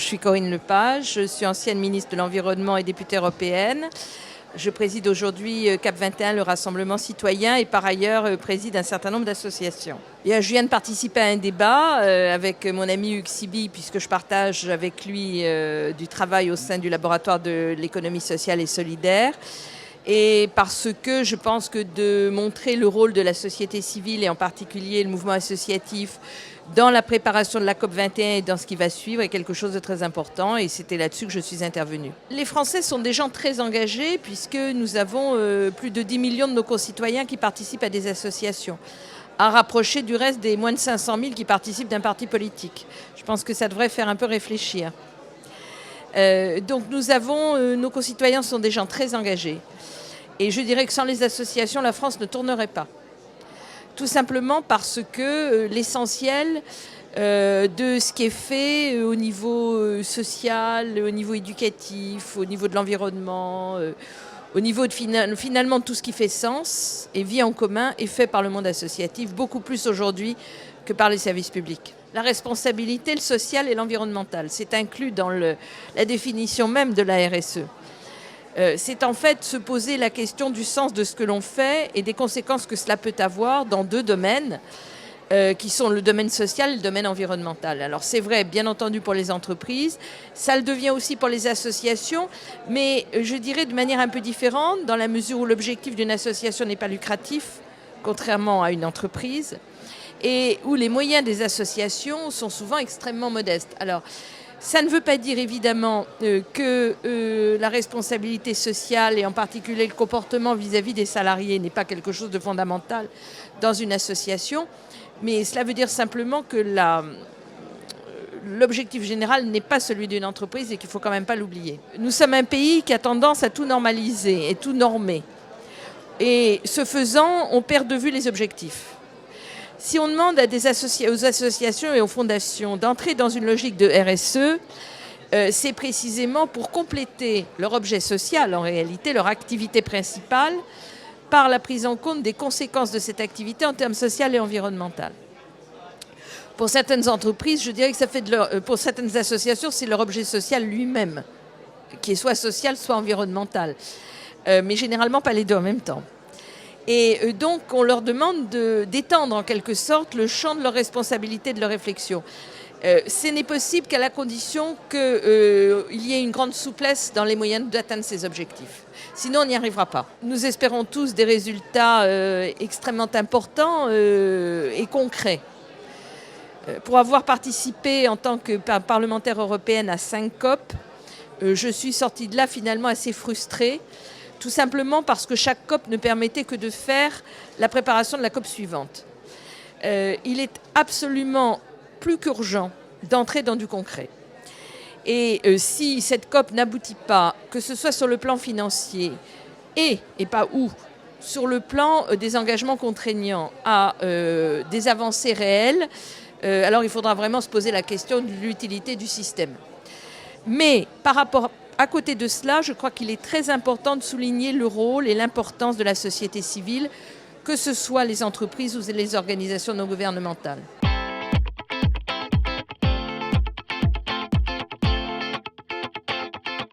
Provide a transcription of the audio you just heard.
suis Corinne Lepage, je suis ancienne ministre de l'Environnement et députée européenne. Je préside aujourd'hui CAP 21, le Rassemblement citoyen, et par ailleurs préside un certain nombre d'associations. Je viens de participer à un débat avec mon ami Hugues Siby, puisque je partage avec lui du travail au sein du laboratoire de l'économie sociale et solidaire. Et parce que je pense que de montrer le rôle de la société civile et en particulier le mouvement associatif dans la préparation de la COP 21 et dans ce qui va suivre est quelque chose de très important, et c'était là-dessus que je suis intervenue. Les Français sont des gens très engagés puisque nous avons plus de 10 millions de nos concitoyens qui participent à des associations, à rapprocher du reste des moins de 500 000 qui participent d'un parti politique. Je pense que ça devrait faire un peu réfléchir. Donc nous avons, nos concitoyens sont des gens très engagés. Et je dirais que sans les associations, la France ne tournerait pas. Tout simplement parce que l'essentiel de ce qui est fait au niveau social, au niveau éducatif, au niveau de l'environnement, au niveau de finalement tout ce qui fait sens et vie en commun est fait par le monde associatif, beaucoup plus aujourd'hui que par les services publics. La responsabilité, le social et l'environnemental, c'est inclus dans la définition même de la RSE. C'est en fait se poser la question du sens de ce que l'on fait et des conséquences que cela peut avoir dans deux domaines qui sont le domaine social et le domaine environnemental. Alors c'est vrai, bien entendu, pour les entreprises, ça le devient aussi pour les associations, mais je dirais de manière un peu différente, dans la mesure où l'objectif d'une association n'est pas lucratif, contrairement à une entreprise, et où les moyens des associations sont souvent extrêmement modestes. Alors, ça ne veut pas dire évidemment que la responsabilité sociale et en particulier le comportement vis-à-vis des salariés n'est pas quelque chose de fondamental dans une association, mais cela veut dire simplement que l'objectif général n'est pas celui d'une entreprise et qu'il ne faut quand même pas l'oublier. Nous sommes un pays qui a tendance à tout normaliser et tout normer. Et ce faisant, on perd de vue les objectifs. Si on demande à aux associations et aux fondations d'entrer dans une logique de RSE, c'est précisément pour compléter leur objet social, en réalité, leur activité principale, par la prise en compte des conséquences de cette activité en termes social et environnemental. Pour certaines entreprises, je dirais que pour certaines associations, c'est leur objet social lui-même, qui est soit social, soit environnemental, mais généralement pas les deux en même temps. Et donc, on leur demande d'étendre en quelque sorte le champ de leur responsabilité, de leur réflexion. Ce n'est possible qu'à la condition qu'il y ait une grande souplesse dans les moyens d'atteindre ces objectifs. Sinon, on n'y arrivera pas. Nous espérons tous des résultats extrêmement importants et concrets. Pour avoir participé en tant que parlementaire européenne à 5 COP, je suis sortie de là finalement assez frustrée. Tout simplement parce que chaque COP ne permettait que de faire la préparation de la COP suivante. Il est absolument plus qu'urgent d'entrer dans du concret. Et si cette COP n'aboutit pas, que ce soit sur le plan financier et pas où, sur le plan des engagements contraignants à des avancées réelles, alors il faudra vraiment se poser la question de l'utilité du système. Mais à côté de cela, je crois qu'il est très important de souligner le rôle et l'importance de la société civile, que ce soit les entreprises ou les organisations non gouvernementales.